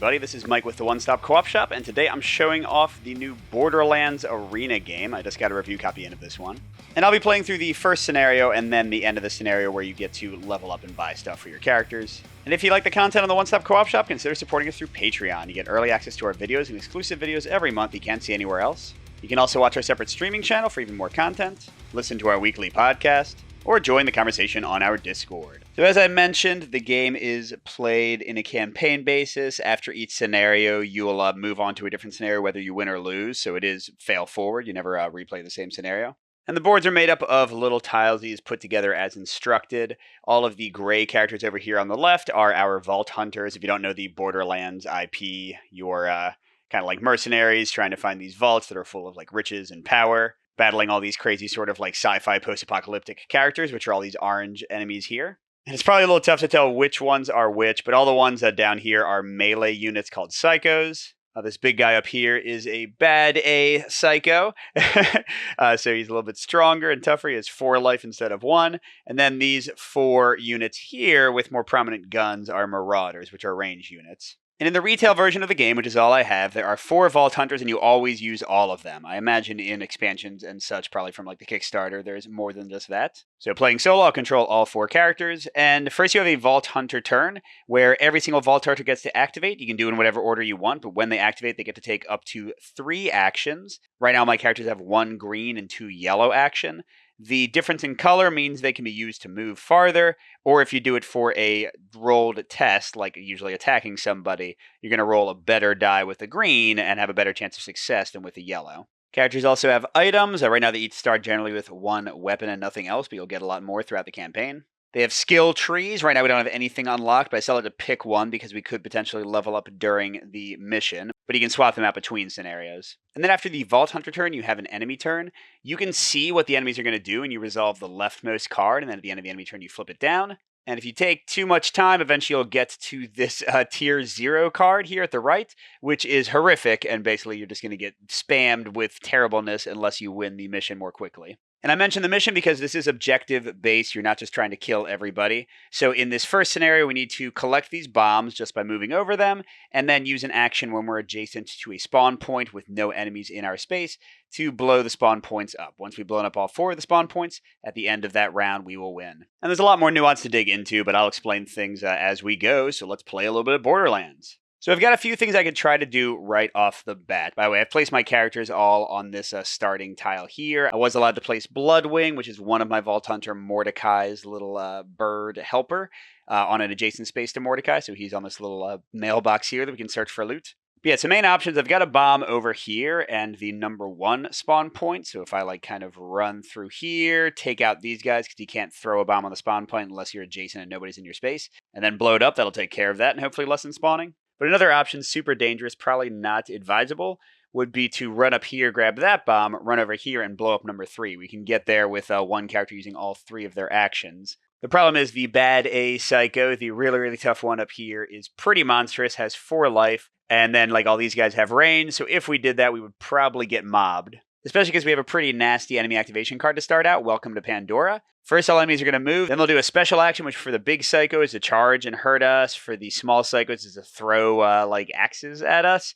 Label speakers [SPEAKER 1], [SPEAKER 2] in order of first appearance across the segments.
[SPEAKER 1] everybody, this is Mike with the One Stop Co-op Shop, and today I'm showing off the new Borderlands Arena game. I just got a review copy in of this one. And I'll be playing through the first scenario and then the end of the scenario where you get to level up and buy stuff for your characters. And if you like the content on the One Stop Co-op Shop, consider supporting us through Patreon. You get early access to our videos and exclusive videos every month you can't see anywhere else. You can also watch our separate streaming channel for even more content, listen to our weekly podcast, or join the conversation on our Discord. So as I mentioned, the game is played in a campaign basis. After each scenario, you will move on to a different scenario whether you win or lose, so it is fail forward. You never replay the same scenario. And the boards are made up of little tiles these put together as instructed. All of the gray characters over here on the left are our Vault Hunters. If you don't know the Borderlands IP, you're kind of like mercenaries trying to find these vaults that are full of like riches and power, battling all these crazy sort of like sci-fi post-apocalyptic characters, which are all these orange enemies here. And it's probably a little tough to tell which ones are which, but all the ones down here are melee units called Psychos. This big guy up here is a bad A Psycho, so he's a little bit stronger and tougher. He has 4 life instead of 1. And then these 4 units here with more prominent guns are Marauders, which are range units. And in the retail version of the game, which is all I have, there are 4 Vault Hunters, and you always use all of them. I imagine in expansions and such, probably from like the Kickstarter, there's more than just that. So playing solo, I'll control all 4 characters. And first you have a Vault Hunter turn, where every single Vault Hunter gets to activate. You can do it in whatever order you want, but when they activate, they get to take up to 3 actions. Right now, my characters have 1 green and 2 yellow action. The difference in color means they can be used to move farther, or if you do it for a rolled test, like usually attacking somebody, you're going to roll a better die with the green and have a better chance of success than with the yellow. Characters also have items. Right now they each start generally with 1 weapon and nothing else, but you'll get a lot more throughout the campaign. They have skill trees. Right now we don't have anything unlocked, but I still have to pick one because we could potentially level up during the mission. But you can swap them out between scenarios. And then after the Vault Hunter turn, you have an enemy turn. You can see what the enemies are going to do, and you resolve the leftmost card, and then at the end of the enemy turn, you flip it down. And if you take too much time, eventually you'll get to this tier 0 card here at the right, which is horrific, and basically you're just going to get spammed with terribleness unless you win the mission more quickly. And I mentioned the mission because this is objective-based. You're not just trying to kill everybody. So in this first scenario, we need to collect these bombs just by moving over them, and then use an action when we're adjacent to a spawn point with no enemies in our space to blow the spawn points up. Once we've blown up all 4 of the spawn points, at the end of that round, we will win. And there's a lot more nuance to dig into, but I'll explain things as we go, so let's play a little bit of Borderlands. So I've got a few things I could try to do right off the bat. By the way, I've placed my characters all on this starting tile here. I was allowed to place Bloodwing, which is one of my Vault Hunter Mordecai's little bird helper, on an adjacent space to Mordecai. So he's on this little mailbox here that we can search for loot. But yeah, so main options, I've got a bomb over here and the number 1 spawn point. So if I like kind of run through here, take out these guys because you can't throw a bomb on the spawn point unless you're adjacent and nobody's in your space, and then blow it up, that'll take care of that and hopefully lessen spawning. But another option, super dangerous, probably not advisable, would be to run up here, grab that bomb, run over here, and blow up number 3. We can get there with 1 character using all 3 of their actions. The problem is the bad A Psycho, the really, really tough one up here, is pretty monstrous, has 4 life, and then like all these guys have range, so if we did that, we would probably get mobbed. Especially because we have a pretty nasty enemy activation card to start out. Welcome to Pandora. First, all enemies are going to move. Then they'll do a special action, which for the big Psycho is to charge and hurt us. For the small Psychos is to throw like axes at us.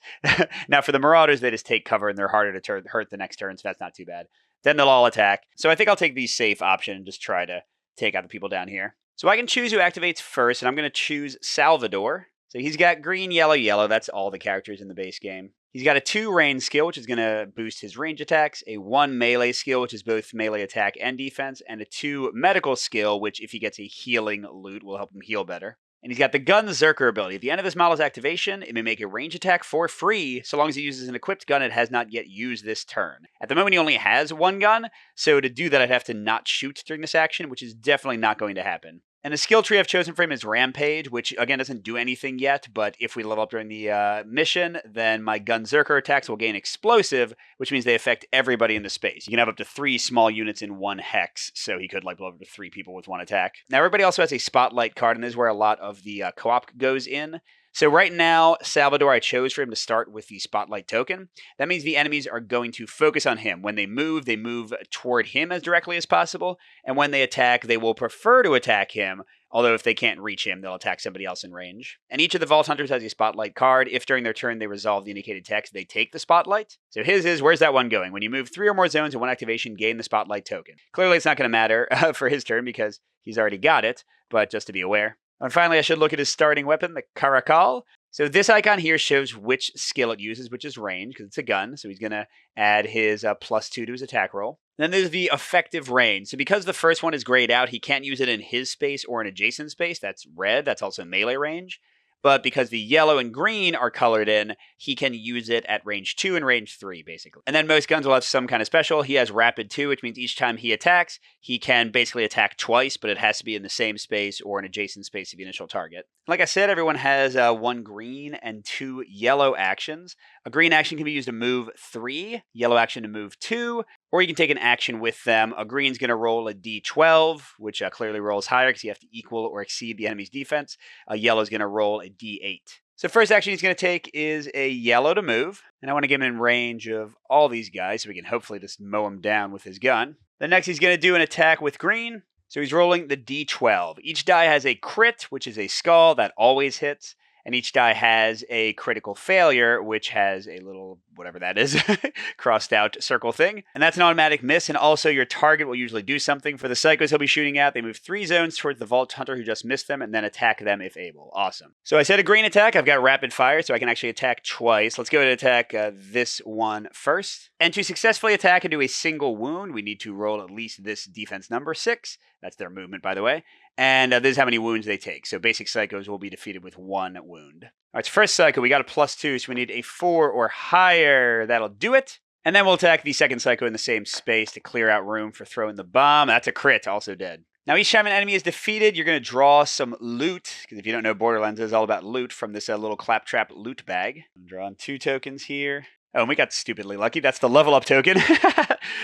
[SPEAKER 1] Now, for the Marauders, they just take cover and they're harder to hurt the next turn, so that's not too bad. Then they'll all attack. So I think I'll take the safe option and just try to take out the people down here. So I can choose who activates first, and I'm going to choose Salvador. So he's got green, yellow, yellow. That's all the characters in the base game. He's got a 2 range skill, which is going to boost his range attacks, a 1 melee skill, which is both melee attack and defense, and a 2 medical skill, which if he gets a healing loot, will help him heal better. And he's got the Gun Zerker ability. At the end of this model's activation, it may make a range attack for free, so long as he uses an equipped gun it has not yet used this turn. At the moment, he only has 1 gun, so to do that, I'd have to not shoot during this action, which is definitely not going to happen. And the skill tree I've chosen for him is Rampage, which again doesn't do anything yet, but if we level up during the mission, then my Gun Zerker attacks will gain Explosive, which means they affect everybody in the space. You can have up to 3 small units in 1 hex, so he could like blow up to 3 people with 1 attack. Now everybody also has a Spotlight card, and this is where a lot of the co-op goes in. So right now, Salvador, I chose for him to start with the Spotlight token. That means the enemies are going to focus on him. When they move toward him as directly as possible. And when they attack, they will prefer to attack him Although if they can't reach him, they'll attack somebody else in range. And each of the Vault Hunters has a Spotlight card. If during their turn they resolve the indicated text, they take the Spotlight. So his is, where's that one going? When you move 3 or more zones in one activation, gain the Spotlight token. Clearly it's not going to matter for his turn because he's already got it, but just to be aware. And finally, I should look at his starting weapon, the Caracal. So this icon here shows which skill it uses, which is range, because it's a gun. So he's going to add his +2 to his attack roll. Then there's the effective range. So because the first one is grayed out, he can't use it in his space or an adjacent space. That's red. That's also melee range. But because the yellow and green are colored in, he can use it at range 2 and range 3, basically. And then most guns will have some kind of special. He has rapid 2, which means each time he attacks, he can basically attack twice, but it has to be in the same space or an adjacent space of the initial target. Like I said, everyone has 1 green and 2 yellow actions. A green action can be used to move 3, yellow action to move 2, or you can take an action with them. A green's going to roll a d12, which clearly rolls higher because you have to equal or exceed the enemy's defense. A yellow's going to roll a d8. So first action he's going to take is a yellow to move. And I want to get him in range of all these guys so we can hopefully just mow him down with his gun. Then next he's going to do an attack with green. So he's rolling the d12. Each die has a crit, which is a skull that always hits. And each die has a critical failure, which has a little, whatever that is, crossed out circle thing. And that's an automatic miss. And also your target will usually do something. For the psychos he'll be shooting at, they move 3 zones towards the Vault Hunter who just missed them and then attack them if able. Awesome. So I said a green attack. I've got rapid fire, so I can actually attack twice. Let's go and attack this one first. And to successfully attack and do a single wound, we need to roll at least this defense number 6. That's their movement, by the way. And this is how many wounds they take. So basic psychos will be defeated with 1 wound. All right, so first psycho, we got a +2, so we need a 4 or higher. That'll do it. And then we'll attack the second psycho in the same space to clear out room for throwing the bomb. That's a crit, also dead. Now each time an enemy is defeated, you're going to draw some loot. Because if you don't know, Borderlands is all about loot from this little claptrap loot bag. I'm drawing 2 tokens here. Oh, and we got stupidly lucky. That's the level up token.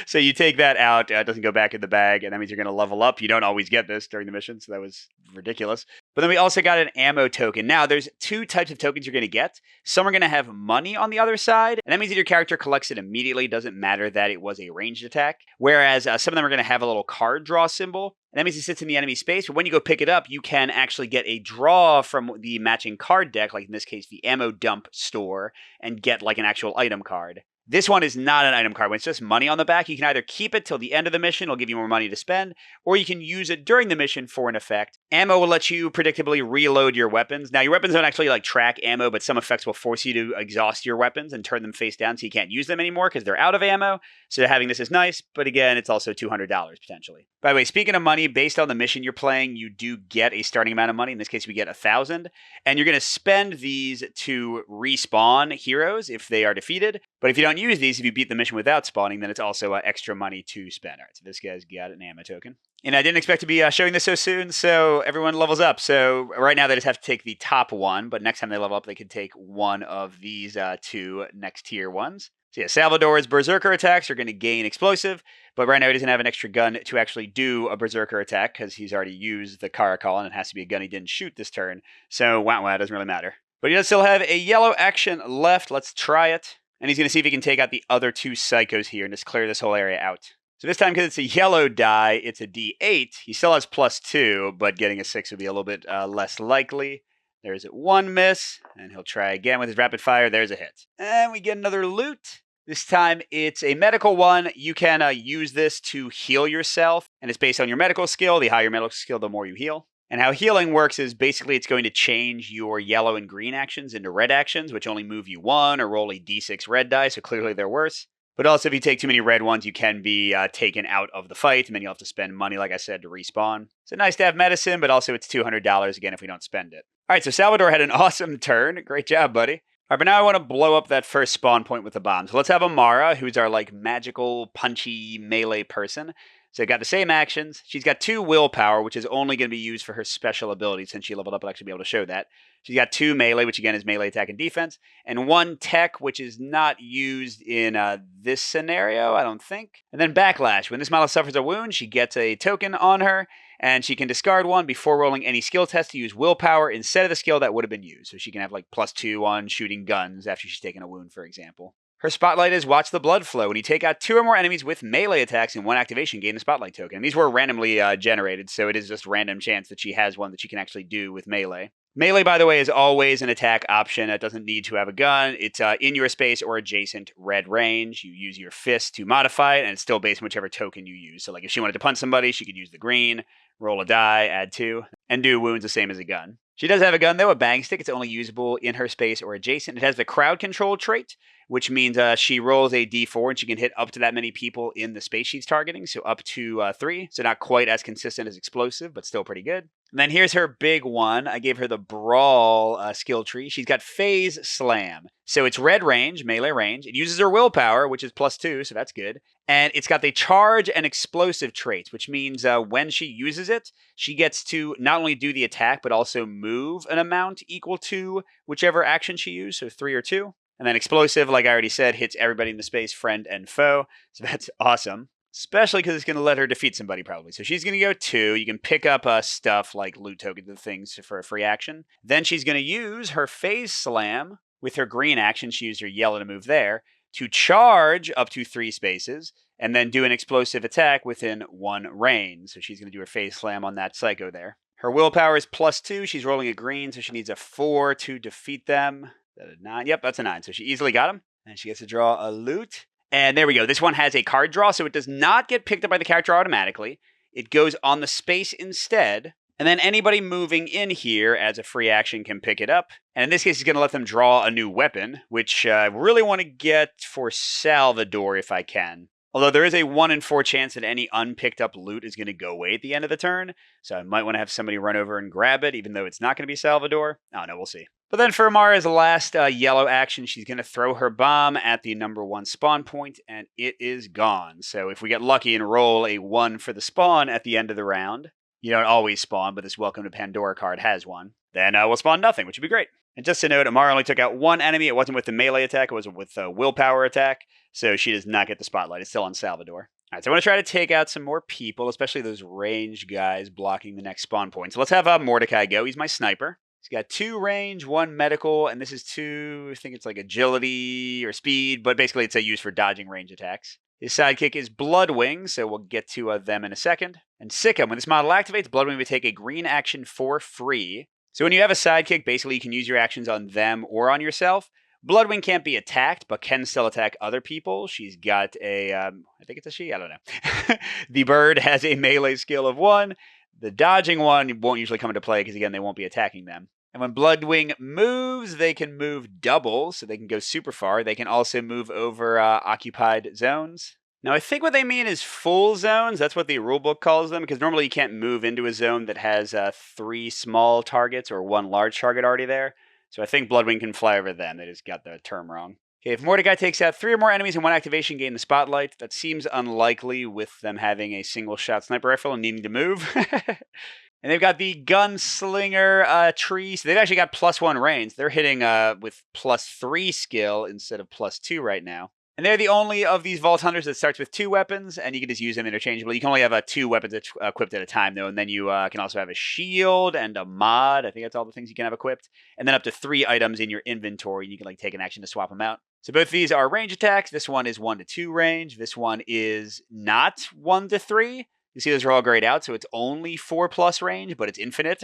[SPEAKER 1] So you take that out. It doesn't go back in the bag, and that means you're going to level up. You don't always get this during the mission, so that was ridiculous. But then we also got an ammo token. Now, there's 2 types of tokens you're going to get. Some are going to have money on the other side, and that means that your character collects it immediately. It doesn't matter that it was a ranged attack. Whereas some of them are going to have a little card draw symbol. And that means it sits in the enemy space, but when you go pick it up, you can actually get a draw from the matching card deck, like in this case, the ammo dump store, and get like an actual item card. This one is not an item card. When it's just money on the back, you can either keep it till the end of the mission, it'll give you more money to spend, or you can use it during the mission for an effect. Ammo will let you predictably reload your weapons. Now, your weapons don't actually track ammo, but some effects will force you to exhaust your weapons and turn them face down so you can't use them anymore because they're out of ammo. So having this is nice, but again, it's also $200 potentially. By the way, speaking of money, based on the mission you're playing, you do get a starting amount of money. In this case, we get 1,000, and you're going to spend these to respawn heroes if they are defeated. But if you don't use these, if you beat the mission without spawning, then it's also extra money to spend. All right, so this guy's got an ammo token. And I didn't expect to be showing this so soon, so everyone levels up. So right now they just have to take the top one, but next time they level up, they can take one of these 2 next tier ones. So yeah, Salvador's Berserker attacks are going to gain explosive, but right now he doesn't have an extra gun to actually do a Berserker attack because he's already used the Caracal, and it has to be a gun he didn't shoot this turn. So wow, doesn't really matter. But he does still have a yellow action left. Let's try it. And he's going to see if he can take out the other 2 psychos here and just clear this whole area out. So this time, because it's a yellow die, it's a d8. He still has +2, but getting a 6 would be a little bit less likely. There's 1 miss, and he'll try again with his rapid fire. There's a hit. And we get another loot. This time, it's a medical one. You can use this to heal yourself, and it's based on your medical skill. The higher your medical skill, the more you heal. And how healing works is basically it's going to change your yellow and green actions into red actions, which only move you 1 or roll a d6 red die, so clearly they're worse. But also, if you take too many red ones, you can be taken out of the fight, and then you'll have to spend money, like I said, to respawn. So nice to have medicine, but also it's $200 again if we don't spend it. All right, so Salvador had an awesome turn. Great job, buddy. All right, but now I want to blow up that first spawn point with the bomb. So let's have Amara, who's our magical, punchy melee person. So got the same actions. She's got 2 willpower, which is only going to be used for her special ability. Since she leveled up, I'll actually be able to show that. She's got 2 melee, which again is melee attack and defense, and 1 tech, which is not used in this scenario, I don't think. And then backlash. When this model suffers a wound, she gets a token on her, and she can discard 1 before rolling any skill test to use willpower instead of the skill that would have been used. So she can have +2 on shooting guns after she's taken a wound, for example. Her spotlight is Watch the Blood Flow. When you take out 2 or more enemies with melee attacks in one activation, gain a spotlight token. And these were randomly generated, so it is just random chance that she has one that she can actually do with melee. Melee, by the way, is always an attack option. It doesn't need to have a gun. It's in your space or adjacent red range. You use your fist to modify it, and it's still based on whichever token you use. So like if she wanted to punch somebody, she could use the green, roll a die, add 2, and do wounds the same as a gun. She does have a gun, though, a bang stick. It's only usable in her space or adjacent. It has the crowd control trait, which means she rolls a d4 and she can hit up to that many people in the space she's targeting, so up to 3. So not quite as consistent as explosive, but still pretty good. And then here's her big one. I gave her the Brawl skill tree. She's got Phase Slam. So it's red range, melee range. It uses her willpower, which is +2, so that's good. And it's got the charge and explosive traits, which means when she uses it, she gets to not only do the attack, but also move an amount equal to whichever action she used, so 3 or 2. And then explosive, like I already said, hits everybody in the space, friend and foe. So that's awesome. Especially because it's going to let her defeat somebody, probably. So she's going to go 2. You can pick up stuff like loot tokens and things for a free action. Then she's going to use her Phase Slam with her green action. She used her yellow to move there to charge up to 3 spaces and then do an explosive attack within 1 range. So she's going to do her Phase Slam on that psycho there. Her willpower is +2. She's rolling a green, so she needs a 4 to defeat them. Is that a 9? Yep, that's a 9. So she easily got him. And she gets to draw a loot. And there we go. This one has a card draw, so it does not get picked up by the character automatically. It goes on the space instead. And then anybody moving in here as a free action can pick it up. And in this case, it's going to let them draw a new weapon, which I really want to get for Salvador if I can. Although there is a 1 in 4 chance that any unpicked up loot is going to go away at the end of the turn. So I might want to have somebody run over and grab it, even though it's not going to be Salvador. Oh, no, we'll see. But then for Amara's last yellow action, she's going to throw her bomb at the number 1 spawn point, and it is gone. So if we get lucky and roll a 1 for the spawn at the end of the round, you don't always spawn, but this Welcome to Pandora card has one, then we'll spawn nothing, which would be great. And just to note, Amara only took out 1 enemy. It wasn't with the melee attack. It was with the willpower attack. So she does not get the spotlight. It's still on Salvador. All right, so I want to try to take out some more people, especially those ranged guys blocking the next spawn point. So let's have Mordecai go. He's my sniper. He's got 2 range, 1 medical, and this is 2, I think it's like agility or speed, but basically it's a use for dodging range attacks. His sidekick is Bloodwing, so we'll get to them in a second. And Sikkim, when this model activates, Bloodwing will take a green action for free. So when you have a sidekick, basically you can use your actions on them or on yourself. Bloodwing can't be attacked, but can still attack other people. She's got a, I think it's a she, I don't know. The bird has a melee skill of 1. The dodging one won't usually come into play because, again, they won't be attacking them. And when Bloodwing moves, they can move double, so they can go super far. They can also move over occupied zones. Now, I think what they mean is full zones. That's what the rulebook calls them, because normally you can't move into a zone that has 3 small targets or 1 large target already there. So I think Bloodwing can fly over them. They just got the term wrong. Okay, if Mordecai takes out 3 or more enemies in 1 activation, gain the spotlight. That seems unlikely with them having a single-shot sniper rifle and needing to move. And they've got the Gunslinger tree. So they've actually got +1 range. They're hitting with +3 skill instead of +2 right now. And they're the only of these Vault Hunters that starts with 2 weapons, and you can just use them interchangeably. You can only have 2 weapons equipped at a time, though, and then you can also have a shield and a mod. I think that's all the things you can have equipped. And then up to 3 items in your inventory, and you can like take an action to swap them out. So both of these are range attacks. This one is 1 to 2 range. This one is not 1 to 3. You see those are all grayed out, so it's only 4+ range, but it's infinite.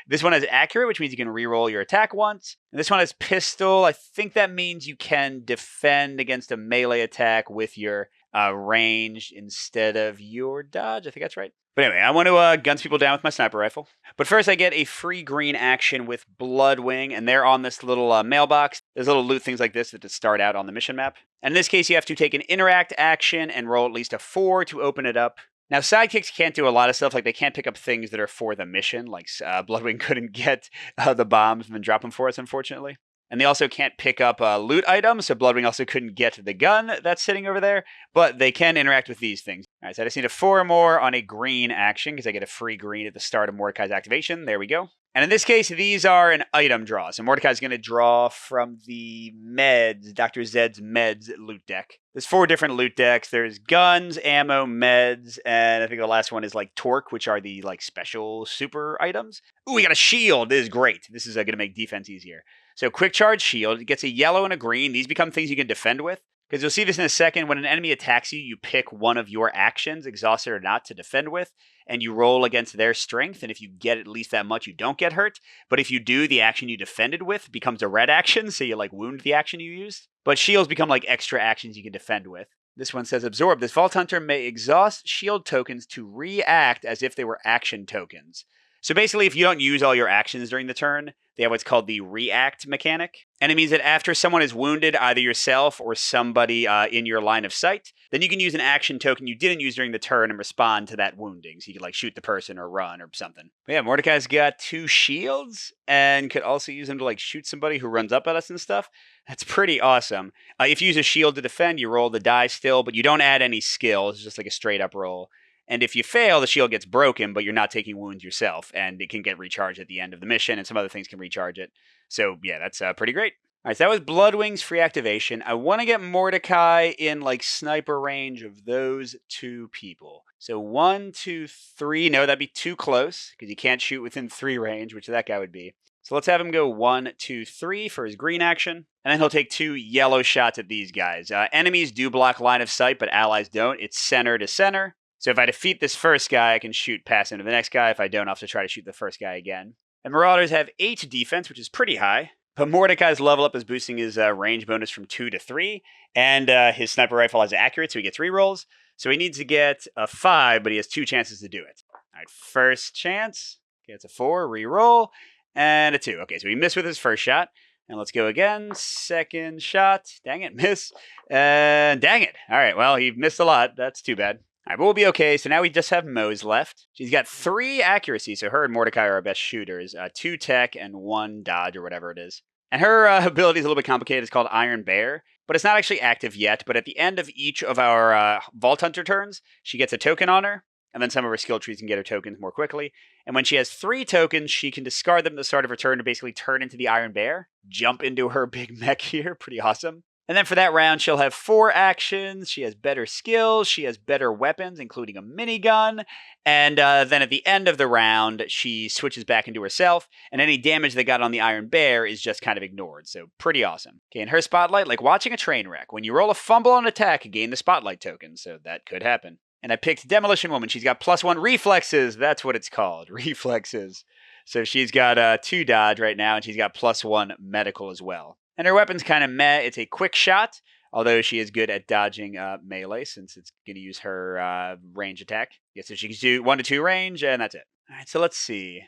[SPEAKER 1] This one has accurate, which means you can reroll your attack once. And this one has pistol. I think that means you can defend against a melee attack with your range instead of your dodge. I think that's right. But anyway, I want to guns people down with my sniper rifle. But first I get a free green action with Bloodwing, and they're on this little mailbox. There's little loot things like this that just start out on the mission map. And in this case, you have to take an interact action and roll at least a 4 to open it up. Now, sidekicks can't do a lot of stuff, like they can't pick up things that are for the mission, like Bloodwing couldn't get the bombs and then drop them for us, unfortunately. And they also can't pick up loot items, so Bloodwing also couldn't get the gun that's sitting over there, but they can interact with these things. All right, so I just need a 4 or more on a green action, because I get a free green at the start of Mordecai's activation. There we go. And in this case, these are an item draw. So Mordecai's going to draw from the meds, Dr. Zed's meds loot deck. There's 4 different loot decks. There's guns, ammo, meds, and I think the last one is like Torque, which are the like special super items. Ooh, we got a shield. This is great. This is going to make defense easier. So quick charge shield, it gets a yellow and a green. These become things you can defend with. Because you'll see this in a second. When an enemy attacks you, you pick one of your actions, exhausted or not, to defend with, and you roll against their strength. And if you get at least that much, you don't get hurt. But if you do, the action you defended with becomes a red action, so you like wound the action you used. But shields become like extra actions you can defend with. This one says absorb. This Vault Hunter may exhaust shield tokens to react as if they were action tokens. So basically, if you don't use all your actions during the turn, they have what's called the react mechanic. And it means that after someone is wounded, either yourself or somebody in your line of sight, then you can use an action token you didn't use during the turn and respond to that wounding. So you could like shoot the person or run or something. But yeah, Mordecai's got 2 shields and could also use them to like shoot somebody who runs up at us and stuff. That's pretty awesome. If you use a shield to defend, you roll the die still, but you don't add any skill. It's just like a straight up roll. And if you fail, the shield gets broken, but you're not taking wounds yourself, and it can get recharged at the end of the mission, and some other things can recharge it. So yeah, that's pretty great. All right, so that was Bloodwing's free activation. I want to get Mordecai in like sniper range of those 2 people. So 1, 2, 3. No, that'd be too close because you can't shoot within 3 range, which that guy would be. So let's have him go 1, 2, 3 for his green action. And then he'll take 2 yellow shots at these guys. Enemies do block line of sight, but allies don't. It's center to center. So if I defeat this first guy, I can shoot past into the next guy. If I don't, I'll have to try to shoot the first guy again. And Marauders have 8 defense, which is pretty high. But Mordecai's level up is boosting his range bonus from 2 to 3. And his sniper rifle has accurate, so he gets rerolls. So he needs to get a 5, but he has 2 chances to do it. All right, first chance. Gets a 4, reroll, and a 2. Okay, so he missed with his first shot. And let's go again. Second shot. Dang it, miss. And dang it. All right, well, he missed a lot. That's too bad. All right, but we'll be okay. So now we just have Mose left. She's got 3 accuracy, so her and Mordecai are our best shooters. 2 tech and 1 dodge or whatever it is. And her ability is a little bit complicated. It's called Iron Bear, but it's not actually active yet. But at the end of each of our Vault Hunter turns, she gets a token on her, and then some of her skill trees can get her tokens more quickly. And when she has 3 tokens, she can discard them at the start of her turn to basically turn into the Iron Bear, jump into her big mech here. Pretty awesome. And then for that round, she'll have 4 actions. She has better skills. She has better weapons, including a minigun. And then at the end of the round, she switches back into herself. And any damage they got on the Iron Bear is just kind of ignored. So pretty awesome. Okay, and her spotlight, like watching a train wreck. When you roll a fumble on attack, you gain the spotlight token. So that could happen. And I picked Demolition Woman. She's got +1 reflexes. That's what it's called, reflexes. So she's got 2 dodge right now, and she's got +1 medical as well. And her weapon's kind of meh. It's a quick shot, although she is good at dodging melee since it's going to use her range attack. Yeah, so she can do 1 to 2 range, and that's it. All right, so let's see.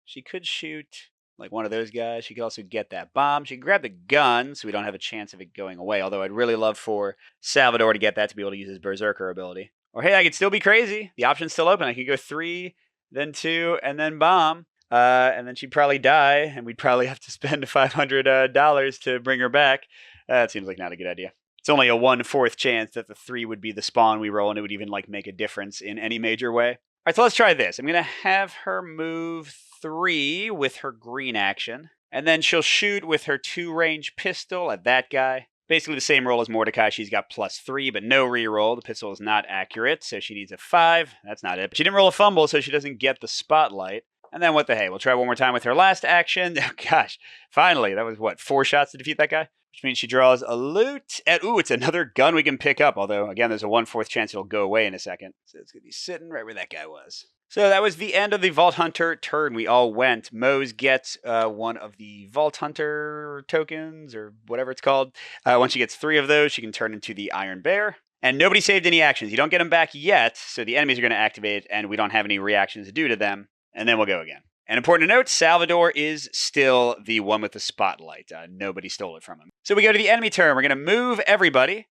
[SPEAKER 1] She could shoot like one of those guys. She could also get that bomb. She can grab the gun, so we don't have a chance of it going away, although I'd really love for Salvador to get that to be able to use his Berserker ability. Or hey, I could still be crazy. The option's still open. I could go 3, then 2, and then bomb. And then she'd probably die, and we'd probably have to spend $500 to bring her back. That seems like not a good idea. It's only a 1/4 chance that the 3 would be the spawn we roll, and it would even like make a difference in any major way. All right, so let's try this. I'm going to have her move 3 with her green action, and then she'll shoot with her 2-range pistol at that guy. Basically the same roll as Mordecai. She's got +3, but no reroll. The pistol is not accurate, so she needs a 5. That's not it. But she didn't roll a fumble, so she doesn't get the spotlight. And then what the hey? We'll try one more time with her last action. Oh, gosh. Finally, that was what, 4 shots to defeat that guy? Which means she draws a loot. And ooh, it's another gun we can pick up. Although, again, there's a 1/4 chance it'll go away in a second. So it's going to be sitting right where that guy was. So that was the end of the Vault Hunter turn. We all went. Mose gets one of the Vault Hunter tokens, or whatever it's called. Once she gets 3 of those, she can turn into the Iron Bear. And nobody saved any actions. You don't get them back yet, so the enemies are going to activate, and we don't have any reactions to do to them. And then we'll go again. And important to note, Salvador is still the one with the spotlight. Nobody stole it from him. So we go to the enemy turn. We're going to move everybody.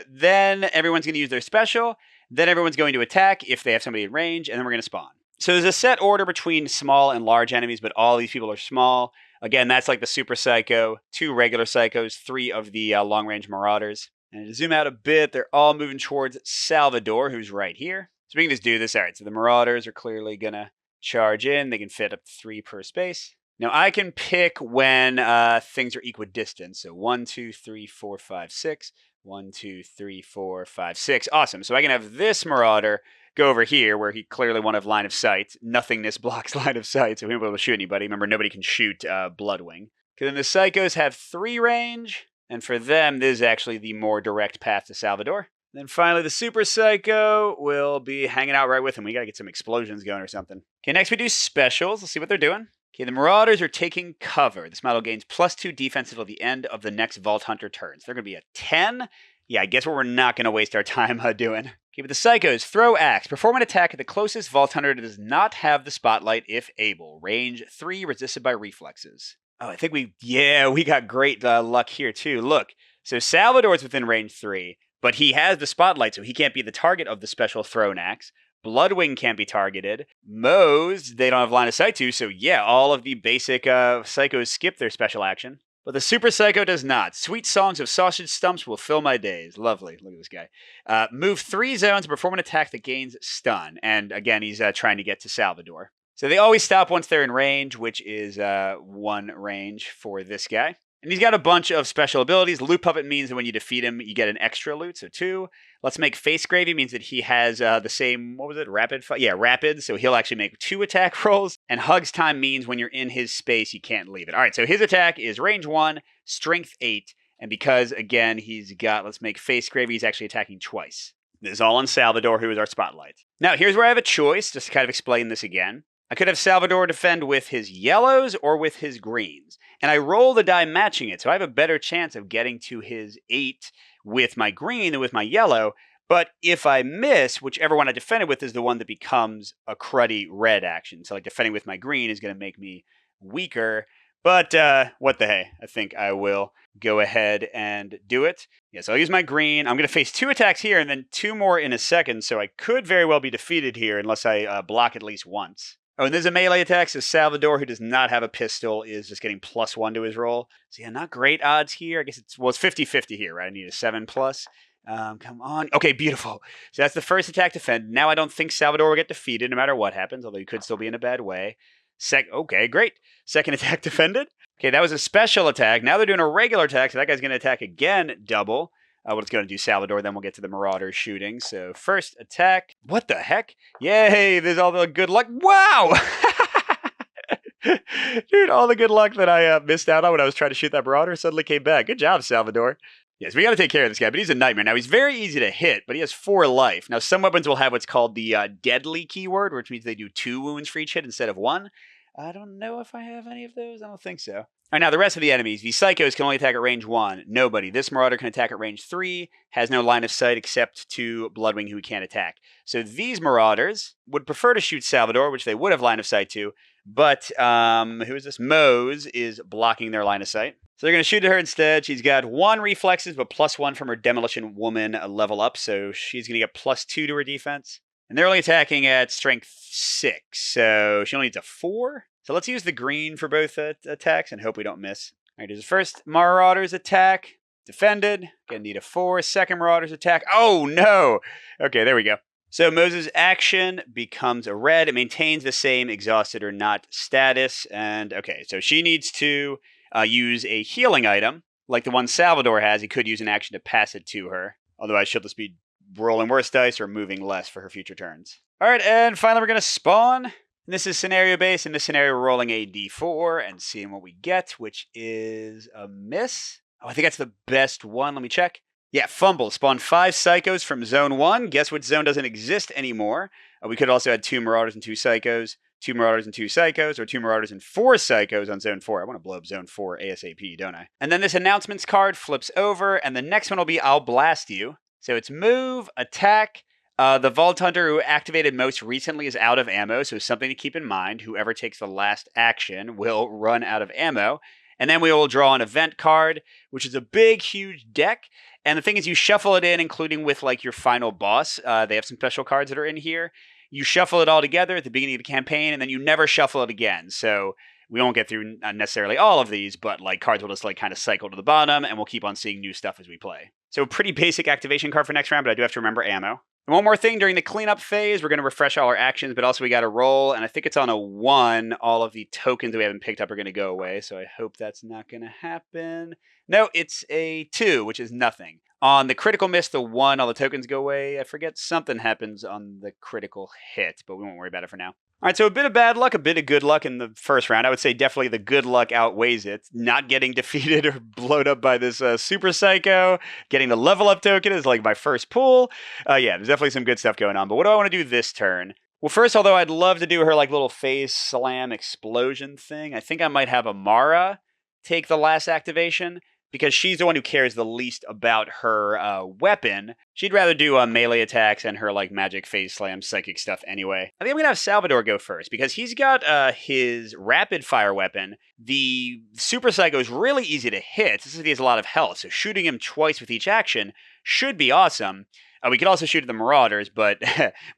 [SPEAKER 1] Then everyone's going to use their special. Then everyone's going to attack if they have somebody in range. And then we're going to spawn. So there's a set order between small and large enemies, but all these people are small. Again, that's like the Super Psycho, 2 regular Psychos, 3 of the long-range Marauders. And to zoom out a bit, they're all moving towards Salvador, who's right here. So we can just do this. All right, so the Marauders are clearly going to charge in. They can fit up 3 per space. Now I can pick when things are equidistant. So 1, 2, 3, 4, 5, 6. 1, 2, 3, 4, 5, 6. Awesome. So I can have this Marauder go over here where he clearly won't have line of sight. Nothingness blocks line of sight, so he won't be able to shoot anybody. Remember, nobody can shoot Bloodwing. Because then the Psychos have 3 range, and for them, this is actually the more direct path to Salvador. Then finally, the Super Psycho will be hanging out right with him. We gotta get some explosions going or something. Okay, next we do specials. Let's see what they're doing. Okay, the Marauders are taking cover. This model gains +2 defense until the end of the next Vault Hunter turns. They're gonna be a 10. Yeah, I guess what we're not gonna waste our time doing. Okay, but the Psychos, throw axe. Perform an attack at the closest Vault Hunter that does not have the spotlight if able. Range 3, resisted by reflexes. Oh, I think we got great luck here too. Look, so Salvador's within range 3. But he has the spotlight, so he can't be the target of the special thrown axe. Bloodwing can't be targeted. Moe's, they don't have line of sight to, so yeah, all of the basic Psychos skip their special action. But the Super Psycho does not. Sweet songs of sausage stumps will fill my days. Lovely. Look at this guy. Move 3 zones, perform an attack that gains stun. And again, he's trying to get to Salvador. So they always stop once they're in range, which is 1 range for this guy. And he's got a bunch of special abilities. Loot Puppet means that when you defeat him, you get an extra loot, so 2. Let's Make Face Gravy means that he has the same, what was it, rapid? Rapid, so he'll actually make 2 attack rolls. And Hugs Time means when you're in his space, you can't leave it. All right, so his attack is range 1, strength 8. And because, again, he's got Let's Make Face Gravy, he's actually attacking twice. This is all on Salvador, who is our spotlight. Now, here's where I have a choice, just to kind of explain this again. I could have Salvador defend with his yellows or with his greens. And I roll the die matching it, so I have a better chance of getting to his 8 with my green than with my yellow. But if I miss, whichever one I defended with is the one that becomes a cruddy red action. So like defending with my green is going to make me weaker. But what the hey, I think I will go ahead and do it. Yeah, so I'll use my green. I'm going to face 2 attacks here and then 2 more in a second, so I could very well be defeated here unless I block at least once. Oh, and there's a melee attack, so Salvador, who does not have a pistol, is just getting +1 to his roll. So yeah, not great odds here. I guess it's 50-50 here, right? I need a 7+. Come on. Okay, beautiful. So that's the first attack defend. Now I don't think Salvador will get defeated no matter what happens, although he could still be in a bad way. Okay, great. Second attack defended. Okay, that was a special attack. Now they're doing a regular attack, so that guy's going to attack again, double. What's going to do Salvador, then we'll get to the Marauders shooting. So first attack. What the heck? Yay, there's all the good luck. Wow! Dude, all the good luck that I missed out on when I was trying to shoot that Marauder suddenly came back. Good job, Salvador. Yes, we got to take care of this guy, but he's a nightmare. Now, he's very easy to hit, but he has 4 life. Now, some weapons will have what's called the deadly keyword, which means they do 2 wounds for each hit instead of 1. I don't know if I have any of those. I don't think so. All right, now the rest of the enemies. These Psychos can only attack at range 1. Nobody. This Marauder can attack at range 3, has no line of sight except to Bloodwing, who he can't attack. So these Marauders would prefer to shoot Salvador, which they would have line of sight to, but who is this? Moe's is blocking their line of sight. So they're going to shoot at her instead. She's got 1 reflexes, but +1 from her Demolition Woman level up, so she's going to get +2 to her defense. And they're only attacking at strength 6, so she only needs a 4. So let's use the green for both attacks and hope we don't miss. All right, here's the first Marauder's attack. Defended. Gonna need a 4. Second Marauder's attack. Oh, no! Okay, there we go. So Moses' action becomes a red. It maintains the same exhausted or not status. And okay, so she needs to use a healing item, like the one Salvador has. He could use an action to pass it to her. Otherwise, she'll just be rolling worse dice or moving less for her future turns. All right, and finally we're going to spawn. And this is scenario-based. In this scenario, we're rolling a d4 and seeing what we get, which is a miss. Oh, I think that's the best one. Let me check. Yeah, fumble. Spawn 5 Psychos from Zone 1. Guess which zone doesn't exist anymore? We could also add 2 Marauders and 2 Psychos, 2 Marauders and 2 Psychos, or 2 Marauders and 4 Psychos on Zone 4. I want to blow up Zone 4 ASAP, don't I? And then this announcements card flips over, and the next one will be I'll Blast You. So it's move, attack. The Vault Hunter who activated most recently is out of ammo, so something to keep in mind. Whoever takes the last action will run out of ammo. And then we will draw an event card, which is a big, huge deck. And the thing is, you shuffle it in, including with like your final boss. They have some special cards that are in here. You shuffle it all together at the beginning of the campaign, and then you never shuffle it again. So we won't get through necessarily all of these, but like cards will just like kind of cycle to the bottom, and we'll keep on seeing new stuff as we play. So pretty basic activation card for next round, but I do have to remember ammo. And one more thing, during the cleanup phase, we're going to refresh all our actions, but also we got to roll, and I think it's on a 1. All of the tokens that we haven't picked up are going to go away, so I hope that's not going to happen. No, it's a 2, which is nothing. On the critical miss, the 1, all the tokens go away. I forget something happens on the critical hit, but we won't worry about it for now. All right, so a bit of bad luck, a bit of good luck in the first round. I would say definitely the good luck outweighs it. Not getting defeated or blown up by this super psycho, getting the level up token is like my first pull. Yeah, there's definitely some good stuff going on. But what do I want to do this turn? Well, first, although I'd love to do her like little phase slam explosion thing, I think I might have Amara take the last activation, because she's the one who cares the least about her weapon. She'd rather do melee attacks and her like magic phase slam psychic stuff anyway. I think I'm gonna have Salvador go first because he's got his rapid fire weapon. The super psycho is really easy to hit. This is he has a lot of health, so shooting him twice with each action should be awesome. We could also shoot at the Marauders, but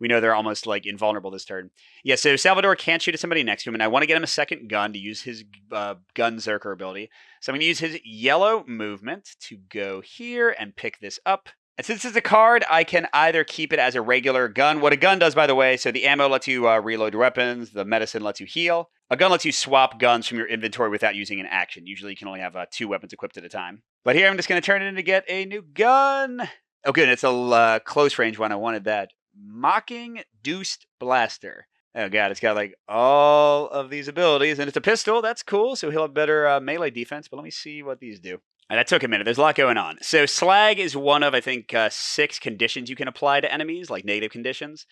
[SPEAKER 1] we know they're almost like invulnerable this turn. Yeah, so Salvador can't shoot at somebody next to him, and I want to get him a second gun to use his gun Zerker ability. So I'm going to use his yellow movement to go here and pick this up. And since it's a card, I can either keep it as a regular gun. What a gun does, by the way, so the ammo lets you reload your weapons, the medicine lets you heal. A gun lets you swap guns from your inventory without using an action. Usually you can only have 2 weapons equipped at a time. But here I'm just going to turn it in to get a new gun. Oh, good. It's a close range one. I wanted that. Mocking Deuced Blaster. Oh, God. It's got like all of these abilities. And it's a pistol. That's cool. So he'll have better melee defense. But let me see what these do. That took a minute. There's a lot going on. So slag is one of, I think, 6 conditions you can apply to enemies, like negative conditions.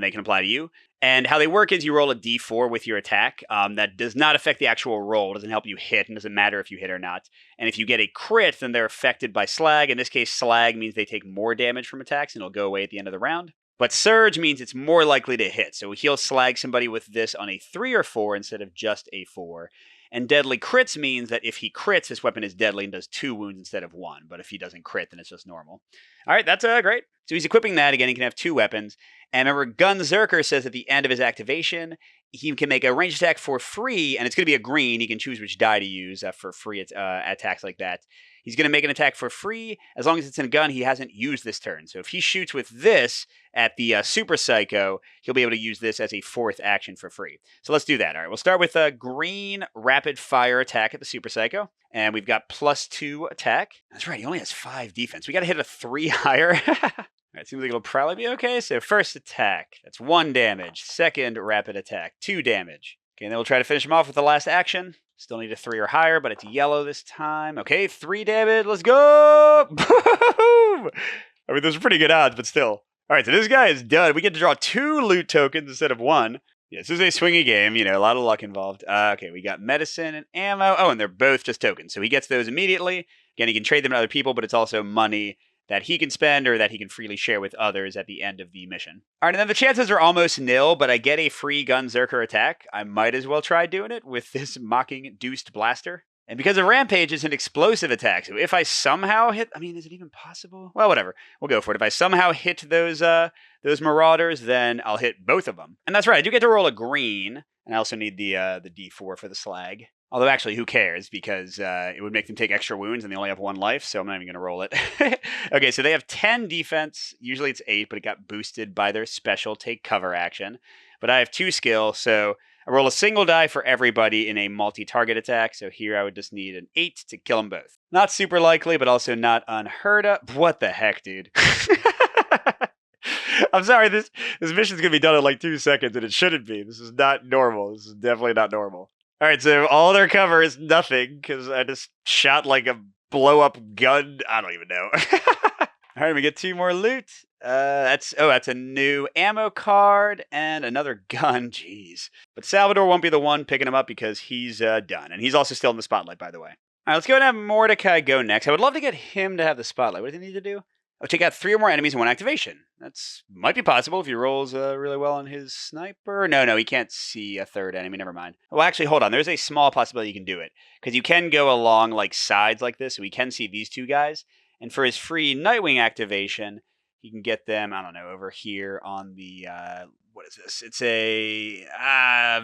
[SPEAKER 1] They can apply to you. And how they work is you roll a d4 with your attack. That does not affect the actual roll. It doesn't help you hit, and doesn't matter if you hit or not. And if you get a crit, then they're affected by slag. In this case, slag means they take more damage from attacks, and it'll go away at the end of the round. But surge means it's more likely to hit. So he'll slag somebody with this on a 3 or 4 instead of just a 4. And deadly crits means that if he crits, this weapon is deadly and does 2 wounds instead of 1. But if he doesn't crit, then it's just normal. All right, that's great. So he's equipping that. Again, he can have 2 weapons. And remember, Gun Zerker says at the end of his activation, he can make a ranged attack for free, and it's going to be a green. He can choose which die to use for free attacks like that. He's going to make an attack for free as long as it's in a gun he hasn't used this turn. So if he shoots with this at the Super Psycho, he'll be able to use this as a 4th action for free. So let's do that. All right, we'll start with a green rapid fire attack at the Super Psycho. And we've got +2 attack. That's right, he only has 5 defense. We got to hit a 3 higher. All right, seems like it'll probably be okay. So first attack, that's 1 damage. Second rapid attack, 2 damage. Okay, and then we'll try to finish him off with the last action. Still need a 3 or higher, but it's yellow this time. Okay, 3 damage. Let's go! Boom! I mean, those are pretty good odds, but still. All right, so this guy is done. We get to draw 2 loot tokens instead of 1. Yeah, this is a swingy game. You know, a lot of luck involved. Okay, we got medicine and ammo. Oh, and they're both just tokens. So he gets those immediately. Again, he can trade them to other people, but it's also money that he can spend or that he can freely share with others at the end of the mission. All right, and then the chances are almost nil, but I get a free Gun Zerker attack. I might as well try doing it with this Mocking Deuced Blaster. And because of Rampage, it's an explosive attack, so if I somehow hit... I mean, is it even possible? Well, whatever. We'll go for it. If I somehow hit those Marauders, then I'll hit both of them. And that's right, I do get to roll a green, and I also need the D4 for the slag. Although, actually, who cares? Because it would make them take extra wounds, and they only have 1 life, so I'm not even going to roll it. Okay, so they have 10 defense. Usually it's 8, but it got boosted by their special take cover action. But I have 2 skill, so I roll a single die for everybody in a multi-target attack. So here I would just need an 8 to kill them both. Not super likely, but also not unheard of. What the heck, dude? I'm sorry, this mission's going to be done in like 2 seconds, and it shouldn't be. This is not normal. This is definitely not normal. All right, so all their cover is nothing because I just shot like a blow-up gun. I don't even know. All right, we get 2 more loot. That's a new ammo card and another gun. Jeez. But Salvador won't be the one picking him up because he's done. And he's also still in the spotlight, by the way. All right, let's go and have Mordecai go next. I would love to get him to have the spotlight. What does he need to do? Oh, take out 3 or more enemies in 1 activation. That's might be possible if he rolls really well on his sniper. No, he can't see a 3rd enemy. Never mind. Well, actually, hold on. There's a small possibility you can do it. Because you can go along like sides like this. So we can see these 2 guys. And for his free Nightwing activation, he can get them, I don't know, over here on the, what is this? It's a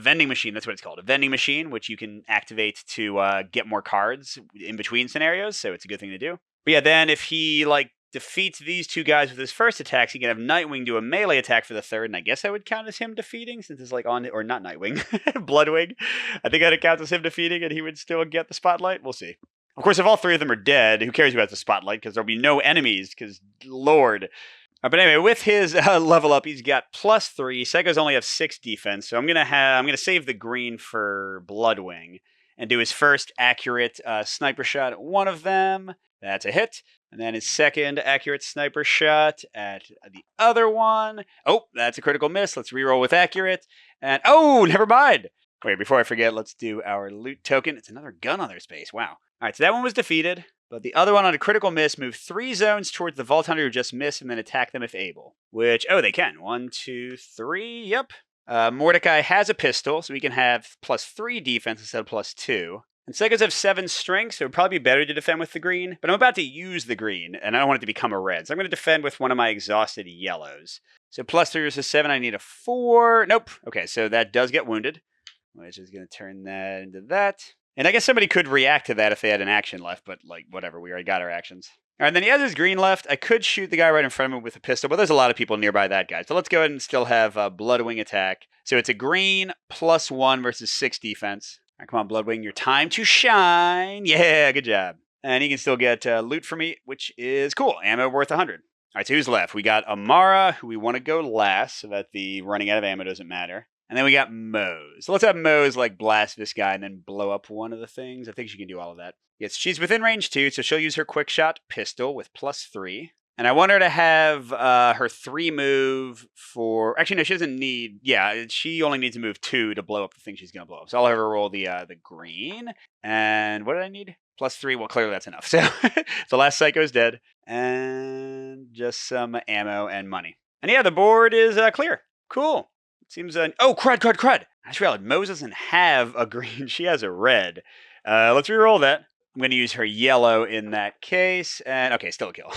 [SPEAKER 1] vending machine. That's what it's called. A vending machine, which you can activate to get more cards in between scenarios. So it's a good thing to do. But yeah, then if he defeats these 2 guys with his first attacks, he can have Nightwing do a melee attack for the 3rd, and I guess that would count as him defeating, since it's like on, or not Nightwing, Bloodwing. I think that'd count as him defeating, and he would still get the spotlight. We'll see. Of course, if all 3 of them are dead, who cares who has the spotlight, because there'll be no enemies, because, Lord. But anyway, with his level up, he's got +3. Psychos only have 6 defense, so I'm gonna save the green for Bloodwing and do his first accurate sniper shot at one of them. That's a hit. And then his second accurate sniper shot at the other one. Oh, that's a critical miss. Let's reroll with accurate. And oh, never mind. Wait, before I forget, let's do our loot token. It's another gun on their space. Wow. All right, so that one was defeated. But the other one on a critical miss, move 3 zones towards the Vault Hunter who just missed and then attack them if able. Which, oh, they can. 1, 2, 3. Yep. Mordecai has a pistol, so we can have +3 defense instead of +2. And Psychos have 7 strength, so it would probably be better to defend with the green. But I'm about to use the green, and I don't want it to become a red. So I'm going to defend with one of my exhausted yellows. So +3 versus 7, I need a 4. Nope. Okay, so that does get wounded, which is going to turn that into that. And I guess somebody could react to that if they had an action left, but like, whatever, we already got our actions. All right, then he has his green left. I could shoot the guy right in front of him with a pistol, but there's a lot of people nearby that guy. So let's go ahead and still have Bloodwing attack. So it's a green +1 versus 6 defense. All right, come on, Bloodwing, your time to shine. Yeah, good job. And he can still get loot for me, which is cool. Ammo worth 100. All right, so who's left? We got Amara, who we want to go last so that the running out of ammo doesn't matter. And then we got Mose. So let's have Mose like blast this guy and then blow up one of the things. I think she can do all of that. Yes, she's within range too, so she'll use her quick shot pistol with +3. And I want her to have her 3 move for. Actually, no, she doesn't need. Yeah, she only needs to move 2 to blow up the thing she's gonna blow up. So I'll have her roll the green. And what did I need? +3. Well, clearly that's enough. So the last Psycho's dead, and just some ammo and money. And yeah, the board is clear. Cool. Seems oh, crud. I just realized Mose doesn't have a green. She has a red. Let's reroll that. I'm going to use her yellow in that case. And okay, still a kill.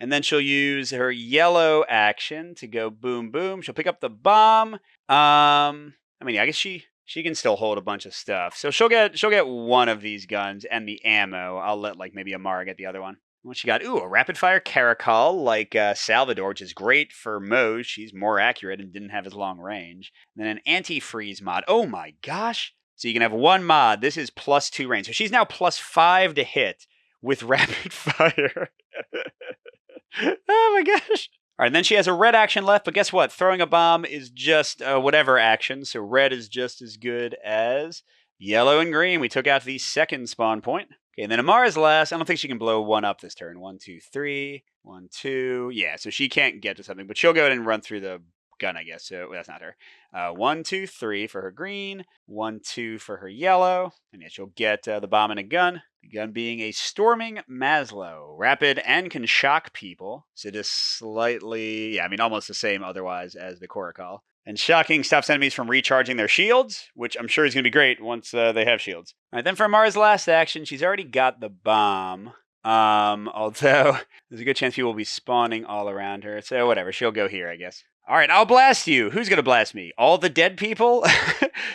[SPEAKER 1] And then she'll use her yellow action to go boom, boom. She'll pick up the bomb. I mean, yeah, I guess she can still hold a bunch of stuff. So she'll get one of these guns and the ammo. I'll let like maybe Amara get the other one. What she got? Ooh, a rapid fire Caracal like Salvador, which is great for Mose. She's more accurate and didn't have as long range. And then an antifreeze mod. Oh my gosh. So you can have one mod. This is +2 range. So she's now +5 to hit with rapid fire. Oh my gosh. All right, and then she has a red action left, but guess what? Throwing a bomb is just whatever action. So red is just as good as yellow and green. We took out the second spawn point. Okay, and then Amara's last. I don't think she can blow one up this turn. 1, 2, 3. 1, 2. Yeah, so she can't get to something, but she'll go ahead and run through the gun, I guess. So that's not her. 1, 2, 3 for her green. 1, 2 for her yellow. And yeah, she'll get the bomb and a gun. The gun being a Storming Maslow. Rapid and can shock people. So just slightly, yeah, I mean, almost the same otherwise as the Caracal. And shocking stops enemies from recharging their shields, which I'm sure is going to be great once they have shields. All right, then for Amara's last action, she's already got the bomb. Although there's a good chance people will be spawning all around her. So whatever, she'll go here, I guess. All right, I'll blast you. Who's going to blast me? All the dead people?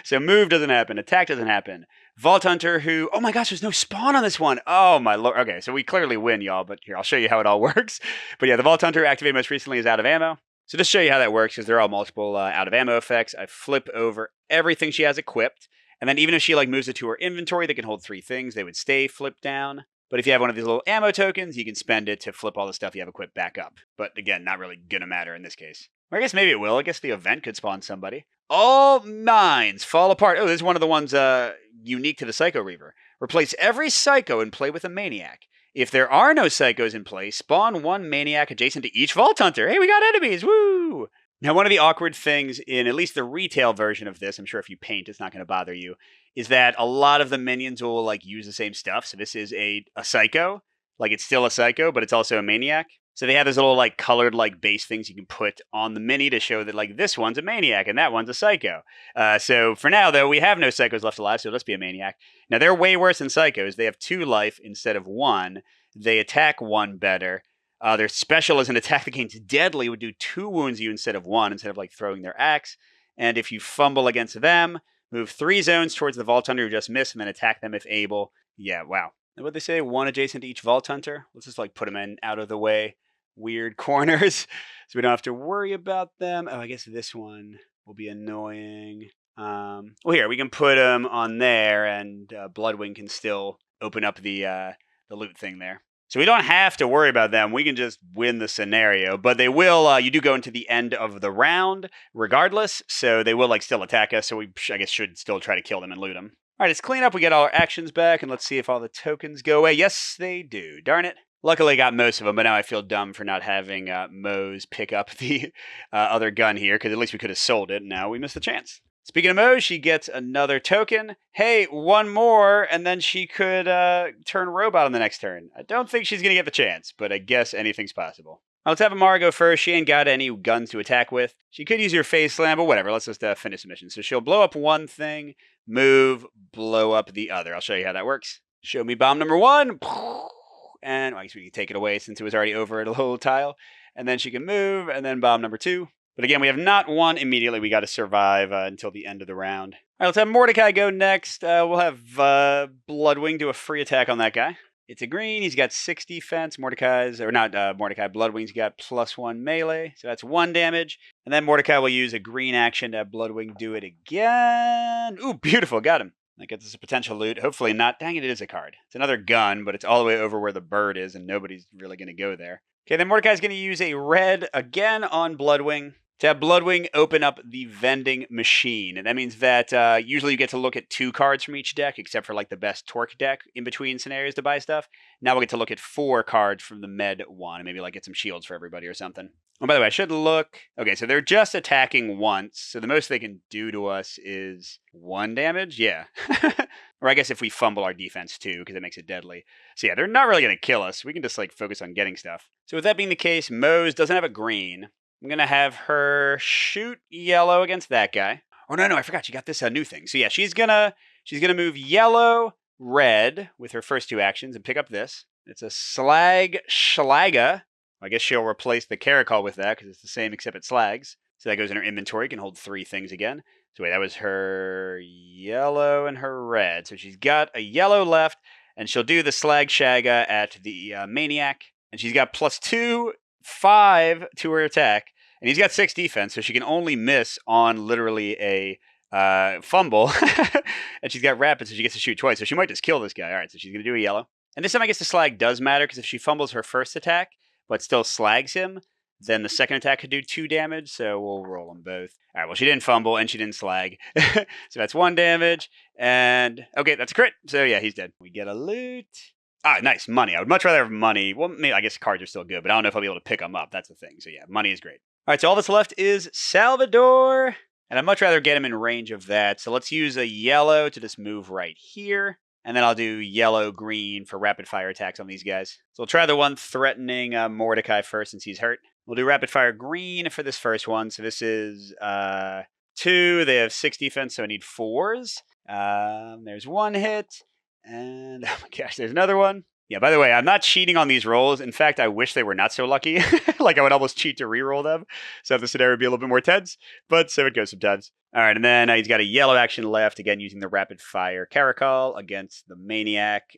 [SPEAKER 1] So move doesn't happen. Attack doesn't happen. Vault Hunter who... Oh my gosh, there's no spawn on this one. Oh my lord. Okay, so we clearly win, y'all. But here, I'll show you how it all works. But yeah, the Vault Hunter activated most recently is out of ammo. So just show you how that works, because they're all multiple out of ammo effects. I flip over everything she has equipped. And then even if she like moves it to her inventory, they can hold 3 things. They would stay flipped down. But if you have one of these little ammo tokens, you can spend it to flip all the stuff you have equipped back up. But again, not really going to matter in this case. Or I guess maybe it will. I guess the event could spawn somebody. All mines fall apart. Oh, this is one of the ones unique to the Psycho Reaver. Replace every Psycho and play with a Maniac. If there are no Psychos in play, spawn one Maniac adjacent to each Vault Hunter. Hey, we got enemies! Woo! Now, one of the awkward things in at least the retail version of this, I'm sure if you paint, it's not going to bother you, is that a lot of the minions will like use the same stuff. So this is a Psycho. Like, it's still a Psycho, but it's also a Maniac. So they have those little like colored like base things you can put on the mini to show that like this one's a Maniac and that one's a Psycho. So for now, though, we have no Psychos left alive, so it'll just be a Maniac. Now, they're way worse than Psychos. They have 2 life instead of 1. They attack 1 better. Their special is an attack that gains deadly, would do 2 wounds to you instead of 1, instead of like throwing their axe. And if you fumble against them, move 3 zones towards the Vault Hunter who just missed, and then attack them if able. Yeah, wow. What'd they say? 1 adjacent to each Vault Hunter? Let's just like put them in out of the way weird corners so we don't have to worry about them. Oh, I guess this one will be annoying. Well, here, we can put them on there, and Bloodwing can still open up the loot thing there. So we don't have to worry about them. We can just win the scenario. But they will, you do go into the end of the round regardless. So they will like still attack us. So we, I guess, should still try to kill them and loot them. All right, let's clean up. We get all our actions back. And let's see if all the tokens go away. Yes, they do. Darn it. Luckily, I got most of them, but now I feel dumb for not having Mose pick up the other gun here, because at least we could have sold it. Now we missed the chance. Speaking of Mose, she gets another token. Hey, one more, and then she could turn robot on the next turn. I don't think she's going to get the chance, but I guess anything's possible. Now, let's have Amara go first. She ain't got any guns to attack with. She could use her face slam, but whatever. Let's just finish the mission. So she'll blow up one thing, move, blow up the other. I'll show you how that works. Show me bomb number one. And well, I guess we can take it away since it was already over at a little tile. And then she can move, and then bomb number two. But again, we have not won immediately. We got to survive until the end of the round. All right, let's have Mordecai go next. We'll have Bloodwing do a free attack on that guy. It's a green. He's got 6 defense. Bloodwing's got +1 melee. So that's 1 damage. And then Mordecai will use a green action to have Bloodwing do it again. Ooh, beautiful. Got him. That gets us a potential loot. Hopefully not. Dang it, it is a card. It's another gun, but it's all the way over where the bird is, and nobody's really going to go there. Okay, then Mordecai's going to use a red again on Bloodwing to have Bloodwing open up the vending machine. And that means that usually you get to look at 2 cards from each deck, except for like the best Torque deck in between scenarios to buy stuff. Now we'll get to look at 4 cards from the Med one, and maybe like get some shields for everybody or something. Oh, by the way, I should look. Okay, so they're just attacking once, so the most they can do to us is 1 damage? Yeah. Or I guess if we fumble our defense too, because it makes it deadly. So yeah, they're not really going to kill us. We can just like focus on getting stuff. So with that being the case, Mose doesn't have a green. I'm going to have her shoot yellow against that guy. Oh, no, I forgot. She got this new thing. So yeah, she's gonna move yellow, red with her first 2 actions and pick up this. It's a Schlaga. I guess she'll replace the Caracol with that because it's the same except it slags. So that goes in her inventory. Can hold 3 things again. So wait, that was her yellow and her red. So she's got a yellow left, and she'll do the Slag Shaga at the Maniac. And she's got +2, 5 to her attack. And he's got 6 defense, so she can only miss on literally a fumble. And she's got rapid, so she gets to shoot twice. So she might just kill this guy. All right, so she's going to do a yellow. And this time I guess the slag does matter, because if she fumbles her first attack, but still slags him, then the second attack could do 2 damage, so we'll roll them both. All right, well, she didn't fumble, and she didn't slag. So that's 1 damage. And, okay, that's a crit. So, yeah, he's dead. We get a loot. Ah, nice, money. I would much rather have money. Well, maybe, I guess cards are still good, but I don't know if I'll be able to pick them up. That's the thing. So, yeah, money is great. All right, so all that's left is Salvador. And I'd much rather get him in range of that. So let's use a yellow to just move right here. And then I'll do yellow-green for rapid-fire attacks on these guys. So we'll try the one threatening Mordecai first since he's hurt. We'll do rapid-fire green for this first one. So this is 2. They have 6 defense, so I need 4s. There's 1 hit. And, oh my gosh, there's another one. Yeah, by the way, I'm not cheating on these rolls. In fact, I wish they were not so lucky. Like, I would almost cheat to reroll them, so the scenario would be a little bit more tense. But so it goes sometimes. All right, and then he's got a yellow action left, again, using the rapid-fire Caracol against the Maniac.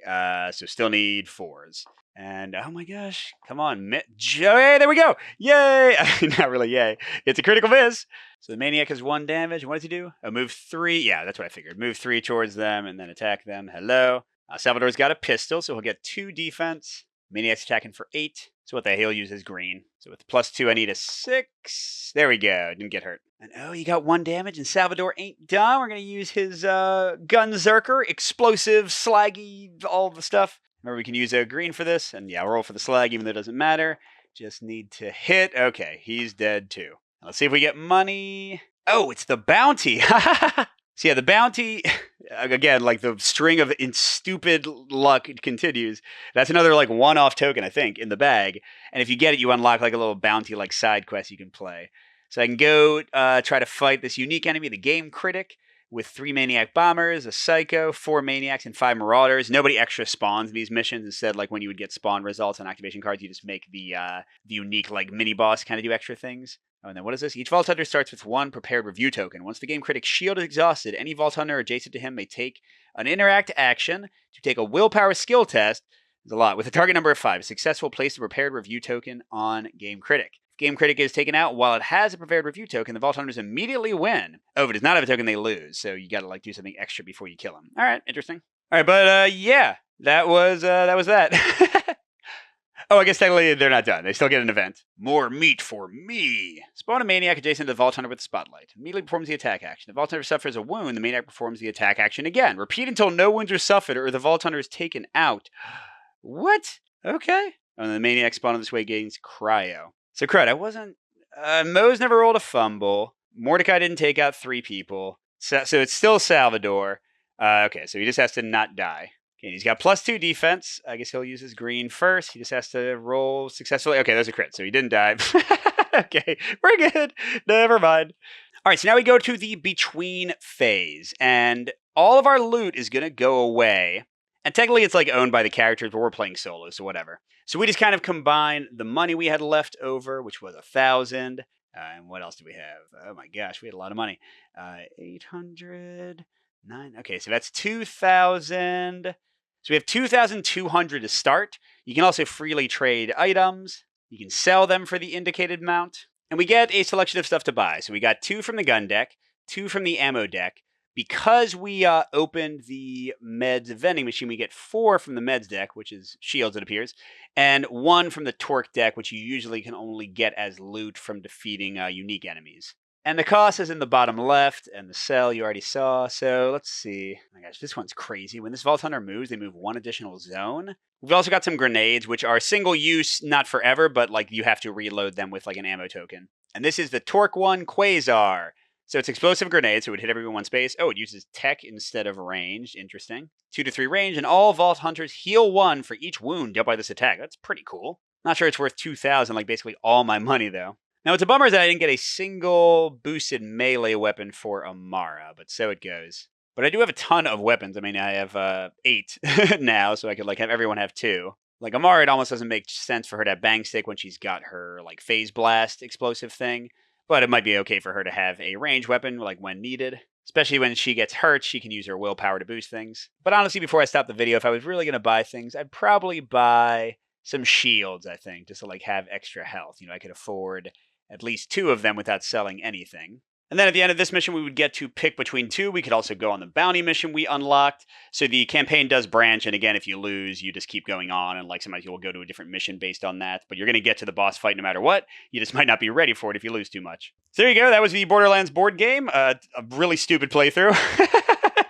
[SPEAKER 1] So still need 4s. And, oh my gosh, come on. Hey, there we go. Yay! Not really yay. It's a critical miss. So the Maniac has 1 damage. What does he do? Oh, move 3. Yeah, that's what I figured. Move 3 towards them and then attack them. Hello. Salvador's got a pistol, so he'll get 2 defense. Maniac's attacking for 8. So what the hell, he'll use his green. So with +2, I need a 6. There we go. Didn't get hurt. And oh, you got 1 damage, and Salvador ain't done. We're going to use his Gunzerker, explosive, slaggy, all the stuff. Remember, we can use a green for this. And yeah, we'll roll for the slag, even though it doesn't matter. Just need to hit. Okay, he's dead too. Now, let's see if we get money. Oh, it's the bounty. So yeah, the bounty, again, like the string of stupid luck continues. That's another like one-off token, I think, in the bag. And if you get it, you unlock like a little bounty like side quest you can play. So I can go try to fight this unique enemy, the Game Critic, with 3 Maniac Bombers, a Psycho, 4 Maniacs, and 5 Marauders. Nobody extra spawns these missions. Instead, like when you would get spawn results on activation cards, you just make the unique like mini-boss kind of do extra things. Oh, and then what is this? Each Vault Hunter starts with 1 prepared review token. Once the Game Critic's shield is exhausted, any Vault Hunter adjacent to him may take an interact action to take a willpower skill test. There's a lot. With a target number of 5, successful, place the prepared review token on Game Critic. If Game Critic is taken out while it has a prepared review token, the Vault Hunters immediately win. Oh, if it does not have a token, they lose. So you got to like do something extra before you kill them. All right, interesting. All right, but yeah, that was that. Oh, I guess technically they're not done. They still get an event. More meat for me. Spawn a maniac adjacent to the Vault Hunter with the spotlight. Immediately performs the attack action. The Vault Hunter suffers a wound. The maniac performs the attack action again. Repeat until no wounds are suffered or the Vault Hunter is taken out. What? Okay. And the maniac spawned this way gains cryo. So crud, I wasn't. Moe's never rolled a fumble. Mordecai didn't take out 3 people. So it's still Salvador. Okay, so he just has to not die. Okay, he's got +2 defense. I guess he'll use his green first. He just has to roll successfully. Okay, there's a crit, so he didn't die. Okay, we're good. Never mind. All right, so now we go to the between phase, and all of our loot is going to go away. And technically it's like owned by the characters, but we're playing solo, so whatever. So we just kind of combine the money we had left over, which was 1,000. And what else do we have? Oh my gosh, we had a lot of money. 800, 9. Okay, so that's 2,000. So we have 2,200 to start. You can also freely trade items. You can sell them for the indicated amount. And we get a selection of stuff to buy. So we got 2 from the gun deck, 2 from the ammo deck. Because we opened the meds vending machine, we get 4 from the meds deck, which is shields, it appears, and 1 from the Torque deck, which you usually can only get as loot from defeating unique enemies. And the cost is in the bottom left, and the sell you already saw. So let's see. Oh my gosh, this one's crazy. When this Vault Hunter moves, they move 1 additional zone. We've also got some grenades, which are single use, not forever, but like you have to reload them with like an ammo token. And this is the Torque 1 Quasar. So it's explosive grenades, so it would hit everyone in one space. Oh, it uses tech instead of ranged. Interesting. 2 to 3 range, and all Vault Hunters heal 1 for each wound dealt by this attack. That's pretty cool. Not sure it's worth 2,000, like basically all my money, though. Now, what's a bummer is that I didn't get a single boosted melee weapon for Amara, but so it goes. But I do have a ton of weapons. I mean, I have 8 now, so I could like have everyone have 2. Like Amara, it almost doesn't make sense for her to have Bang Stick when she's got her like Phase Blast explosive thing. But it might be okay for her to have a ranged weapon, like when needed. Especially when she gets hurt, she can use her willpower to boost things. But honestly, before I stop the video, if I was really going to buy things, I'd probably buy some shields, I think, just to like have extra health. You know, I could afford at least 2 of them without selling anything. And then at the end of this mission, we would get to pick between 2. We could also go on the bounty mission we unlocked. So the campaign does branch, and again, if you lose, you just keep going on, and like sometimes you'll go to a different mission based on that. But you're going to get to the boss fight no matter what. You just might not be ready for it if you lose too much. So there you go. That was the Borderlands board game. A really stupid playthrough.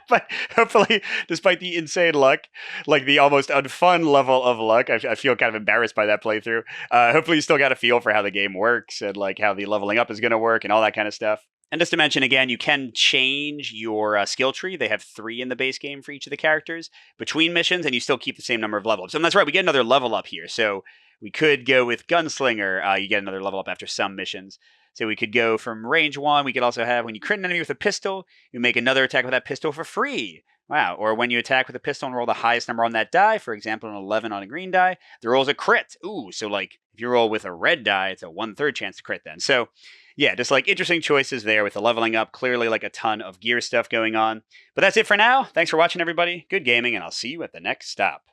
[SPEAKER 1] But hopefully, despite the insane luck, like the almost unfun level of luck, I feel kind of embarrassed by that playthrough. Hopefully you still got a feel for how the game works and like how the leveling up is going to work and all that kind of stuff. And just to mention again, you can change your skill tree. They have 3 in the base game for each of the characters between missions, and you still keep the same number of level ups. And that's right, we get another level up here. So we could go with Gunslinger. You get another level up after some missions. So we could go from range 1. We could also have when you crit an enemy with a pistol, you make another attack with that pistol for free. Wow. Or when you attack with a pistol and roll the highest number on that die, for example, an 11 on a green die, the roll's a crit. Ooh, so like if you roll with a red die, it's a 1/3 chance to crit then. So yeah, just like interesting choices there with the leveling up. Clearly like a ton of gear stuff going on. But that's it for now. Thanks for watching, everybody. Good gaming, and I'll see you at the next stop.